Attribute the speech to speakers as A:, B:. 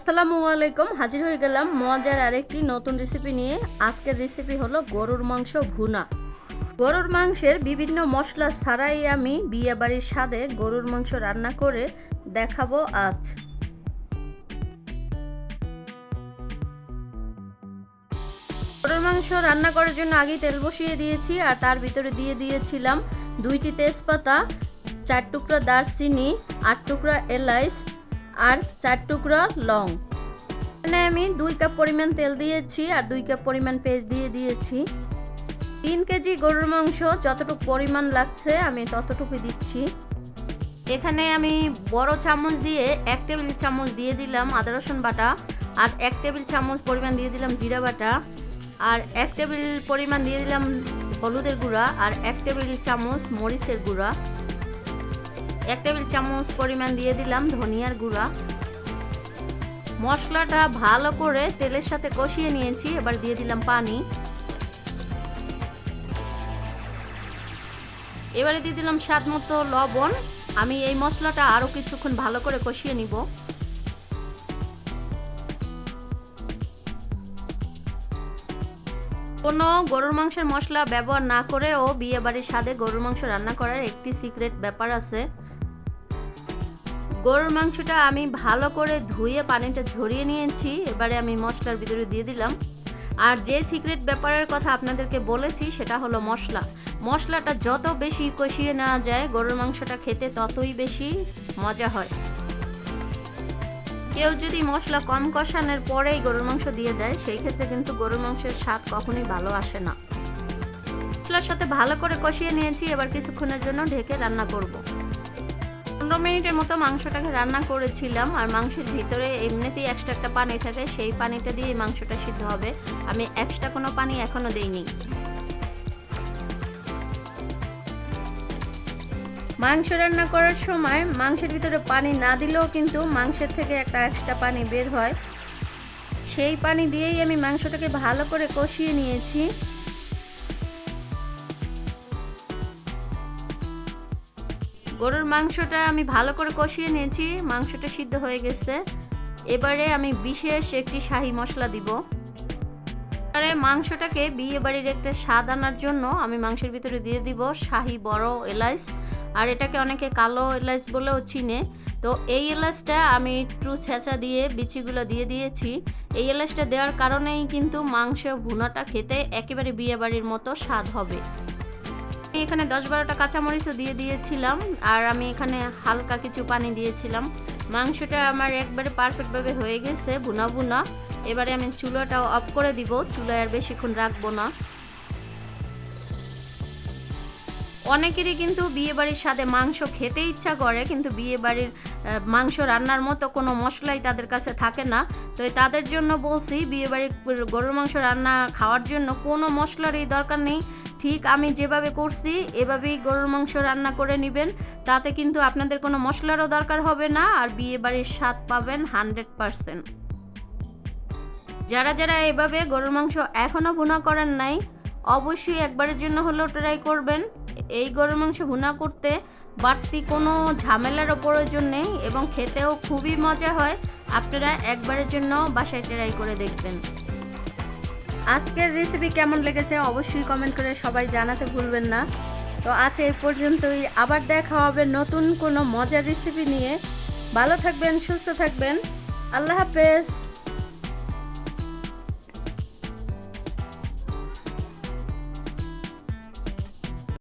A: আসসালামু আলাইকুম। হাজির হয়ে গেলাম মজার আরেকটি নতুন রেসিপি নিয়ে। আজকের রেসিপি হলো গরুর মাংস ভুনা। গরুর মাংসের বিভিন্ন মশলা ছাড়াই আমি বিয়েবাড়ির স্বাদে গরুর মাংস রান্না করে দেখাবো আজ। গরুর মাংস রান্না করার জন্য আগেই তেল বসিয়ে দিয়েছি আর তার ভিতরে দিয়ে দিয়েছিলাম 2টি তেজপাতা, 4 টুকরা দারচিনি, 8 টুকরা এলাচ আর 4 টুকরা লং। এখানে আমি 2 কাপ পরিমাণ তেল দিয়েছি আর 2 কাপ পরিমাণ পেঁয়াজ দিয়ে দিয়েছি। 3 কেজি গরুর মাংস যতটুকু পরিমাণ লাগছে আমি ততটুকুই দিচ্ছি। এখানে আমি বড় চামচ দিয়ে 1 টেবিল চামচ দিয়ে দিলাম আদা রসুন বাটা আর 1 টেবিল চামচ পরিমাণ দিয়ে দিলাম জিরা বাটা আর 1 টেবিল পরিমাণ দিয়ে দিলাম হলুদের গুঁড়া আর 1 টেবিল চামচ মরিচের গুঁড়া, 1 টেবিল চামচ পরিমাণ দিয়ে দিলাম ধনিয়ার গুঁড়া। মশলাটা ভালো করে তেলের সাথে কষিয়ে নিয়েছি। এবার দিয়ে দিলাম পানি। এবারে দিয়ে দিলাম স্বাদ মতো লবণ। আমি এই মশলাটা আরো কিছুক্ষণ ভালো করে কষিয়ে নিব। কোনো গরুর মাংসের মশলা ব্যবহার না করেও বিয়েবাড়ির স্বাদে গরুর মাংস রান্না করার একটি সিক্রেট ব্যাপার আছে। গরুর মাংসটা আমি ভালো করে ধুয়ে পানিটা ঝরিয়ে নিয়েছি। এবারে আমি মশলার ভিতরে দিয়ে দিলাম। আর যে সিক্রেট ব্যাপারের কথা আপনাদেরকে বলেছি সেটা হলো মশলাটা যত বেশি কষিয়ে নেওয়া যায় গরুর মাংসটা খেতে ততই বেশি মজা হয়। কেউ যদি মশলা কম কষানোর পরেই গরুর মাংস দিয়ে দেয় সেই ক্ষেত্রে কিন্তু গরুর মাংসের স্বাদ কখনোই ভালো আসে না। মশলার সাথে ভালো করে কষিয়ে নিয়েছি। এবার কিছুক্ষণের জন্য ঢেকে রান্না করব। 15 মিনিটের মতো মাংসটাকে রান্না করেছিলাম। আর মাংসের ভিতরে এমনিতেই এক্সট্রা একটা পানি থাকে, সেই পানিটা দিয়ে মাংসটা সিদ্ধ হবে। আমি এক্সট্রা কোনো পানি এখনো দেইনি। মাংস রান্না করার সময় মাংসের ভিতরে পানি না দিলেও কিন্তু মাংসের থেকে একটা এক্সট্রা পানি বের হয়। সেই পানি দিয়েই আমি মাংসটাকে ভালো করে কষিয়ে নিয়েছি। গরুর মাংসটা আমি ভালো করে কষিয়ে নিয়েছি, মাংসটা সিদ্ধ হয়ে গেছে। এবারে আমি বিশেষ একটি শাহি মশলা দিব। এবারে মাংসটাকে বিয়ে বাড়ির একটা স্বাদ আনার জন্য আমি মাংসের ভিতরে দিয়ে দিব শাহি বড় এলাচ, আর এটাকে অনেকে কালো এলাচ বলেও চিনে। তো এই এলাচটা আমি একটু ছেঁচা দিয়ে বিচিগুলো দিয়ে দিয়েছি। এই এলাচটা দেওয়ার কারণেই কিন্তু মাংস ভুনাটা খেতে একেবারে বিয়ে বাড়ির মতো স্বাদ হবে। এখানে 10-12টা কাঁচামরিচও দিয়ে দিয়েছিলাম আর আমি এখানে হালকা কিছু পানি দিয়েছিলাম। মাংসটা আমার একবারে পারফেক্টভাবে হয়ে গেছে ভুনা। এবারে আমি চুলাটাও অফ করে দিব, চুলায় আর বেশিক্ষণ রাখবো না। অনেকেরই কিন্তু বিয়েবাড়ির স্বাদে মাংস খেতে ইচ্ছা করে, কিন্তু বিয়েবাড়ির মাংস রান্নার মতো কোনো মশলাই তাদের কাছে থাকে না। তো তাদের জন্য বলছি বিয়েবাড়ির গরুর মাংস রান্না খাওয়ার জন্য কোনো মশলারই দরকার নেই। ঠিক আমি যেভাবে করছি এভাবেই গরুর মাংস রান্না করে নেবেন। তাতে কিন্তু আপনাদের কোনো মশলারও দরকার হবে না আর বিয়েবাড়ির স্বাদ পাবেন 100%। যারা এভাবে গরুর মাংস এখনও ভুনা করেন নাই অবশ্যই একবারের জন্য হলেও ট্রাই করবেন। এই গরুর মাংস ভুনা করতে বাড়তি কোনো ঝামেলারও প্রয়োজন নেই এবং খেতেও খুবই মজা হয়। আপনারা একবারের জন্য বাসায় ট্রাই করে দেখবেন। আজকের রেসিপি কেমন লেগেছে অবশ্যই কমেন্ট করে সবাই জানাতে ভুলবেন না। তো আজ এই পর্যন্তই, আবার দেখা হবে নতুন কোনো মজার রেসিপি নিয়ে। ভালো থাকবেন, সুস্থ থাকবেন। আল্লাহ হাফেজ।